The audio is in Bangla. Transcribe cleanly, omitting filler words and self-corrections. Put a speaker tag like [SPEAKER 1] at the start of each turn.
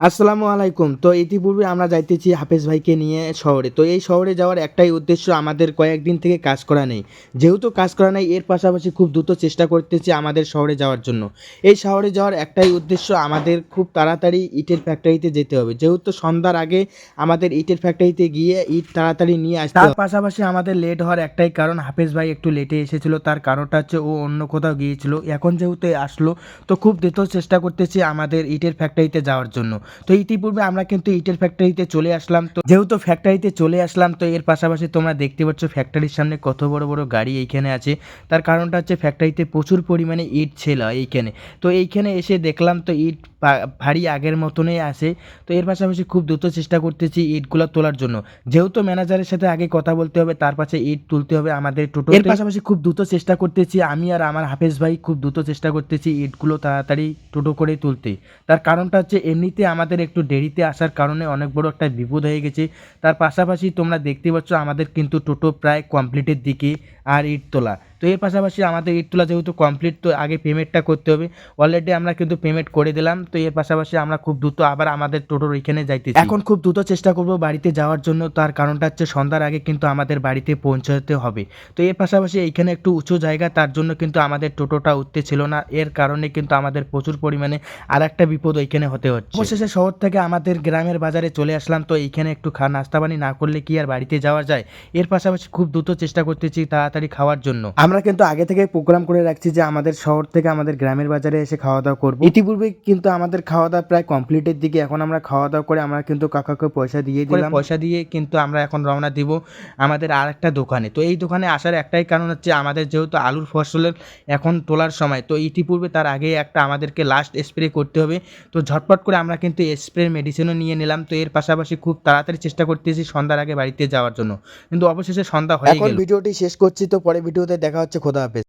[SPEAKER 1] আসসালামু আলাইকুম। তো ইতিপূর্বে আমরা যাইতেছি হাফেজ ভাইকে নিয়ে শহরে। তো এই শহরে যাওয়ার একটাই উদ্দেশ্য, আমাদের কয়েকদিন থেকে কাজ করা নেই। যেহেতু কাজ করা নেই, এর পাশাপাশি খুব দ্রুত চেষ্টা করতেছি আমাদের শহরে যাওয়ার জন্য। এই শহরে যাওয়ার একটাই উদ্দেশ্য, আমাদের খুব তাড়াতাড়ি ইটের ফ্যাক্টরিতে যেতে হবে। যেহেতু সন্ধ্যার আগে আমাদের ইটের ফ্যাক্টরিতে গিয়ে ইট তাড়াতাড়ি নিয়ে আসতে হবে। তার পাশাপাশি আমাদের লেট হওয়ার একটাই কারণ, হাফেজ ভাই একটু লেটে এসেছিল। তার কারণটা হচ্ছে ও অন্য কোথাও গিয়েছিল। এখন যেহেতু আসলো, তো খুব দ্রুত চেষ্টা করতেছি আমাদের ইটের ফ্যাক্টরিতে যাওয়ার জন্য। তো ইতিপূর্বে আমরা কিন্তু ইটের ফ্যাক্টরিতে চলে আসলাম। তো যেহেতু ফ্যাক্টরিতে চলে আসলাম, তো এর পাশাপাশি তোমরা দেখতে পাচ্ছ ফ্যাক্টরির সামনে কত বড় বড় গাড়ি এইখানে আছে। তার কারণটা হচ্ছে ফ্যাক্টরিতে প্রচুর পরিমাণে ইট ছিল এইখানে। তো এইখানে এসে দেখলাম তো ইট ভারী আগের মতনই আছে। তো এর পাশাপাশি খুব দ্রুত চেষ্টা করতেছি ইটগুলো তোলার জন্য। যেহেতু ম্যানেজারের সাথে আগে কথা বলতে হবে, তার পাশে ইট তুলতে হবে আমাদের টোটো। এর পাশাপাশি খুব দ্রুত চেষ্টা করতেছি আমি আর আমার হাফেজ ভাই, খুব দ্রুত চেষ্টা করতেছি ইটগুলো তাড়াতাড়ি টোটো করে তুলতে। তার কারণটা হচ্ছে এমনিতে আমাদের একটু দেরিতে আসার কারণে অনেক বড় একটা বিপদ হয়ে গেছে। তার পাশাপাশি তোমরা দেখতে পাচ্ছ আমাদের কিন্তু টোটো প্রায় কমপ্লিটের দিকে আর ইট তোলা। তো এর পাশাপাশি আমাদের ইট তোলা যেহেতু কমপ্লিট, তো আগে পেমেন্টটা করতে হবে। অলরেডি আমরা কিন্তু পেমেন্ট করে দিলাম। তো এর পাশাপাশি আমরা খুব দ্রুত আবার আমাদের টোটোর ওইখানে যাইতেছি। এখন খুব দ্রুত চেষ্টা করব বাড়িতে যাওয়ার জন্য। তার কারণটা হচ্ছে সন্ধ্যার আগে কিন্তু আমাদের বাড়িতে পৌঁছাতে হবে। তো এর পাশাপাশি এইখানে একটু উঁচু জায়গা, তার জন্য কিন্তু আমাদের টোটোটা উঠতে ছিল না। এর কারণে কিন্তু আমাদের প্রচুর পরিমাণে আর একটা বিপদ ওইখানে হতে হচ্ছে। অবশেষে শহর থেকে আমাদের গ্রামের বাজারে চলে আসলাম। তো এইখানে একটু নাস্তা পানি না করলে কি আর বাড়িতে যাওয়া যায়। এর পাশাপাশি খুব দ্রুত চেষ্টা করতেছি তাড়াতাড়ি খাওয়ার জন্য। আমরা কিন্তু আগে থেকে প্রোগ্রাম করে রাখছি যে আমাদের শহর থেকে আমাদের গ্রামের বাজারে এসে খাওয়া দাওয়া করবো। ইতিপূর্বে কিন্তু আমাদের খাওয়া দাওয়া প্রায় কমপ্লিটের দিকে। এখন আমরা খাওয়া দাওয়া করে আমরা কিন্তু কাকাকে পয়সা দিয়ে দিলাম। পয়সা দিয়ে কিন্তু আমরা এখন রওনা দিব আমাদের আর একটা দোকানে। তো এই দোকানে আসার একটাই কারণ হচ্ছে, আমাদের যেহেতু আলুর ফসলের এখন তোলার সময়, তো ইতিপূর্বে তার আগে একটা আমাদেরকে লাস্ট স্প্রে করতে হবে। তো ঝটপট করে আমরা কিন্তু স্প্রে মেডিসিনও নিয়ে নিলাম। তো এর পাশাপাশি খুব তাড়াতাড়ি চেষ্টা করতেছি সন্ধ্যার আগে বাড়িতে যাওয়ার জন্য, কিন্তু অবশেষে সন্ধ্যা হয়ে গেল। এখন ভিডিওটি শেষ করছি, তো পরে ভিডিওতে দেখা হচ্ছে। খোদা হাফেজ।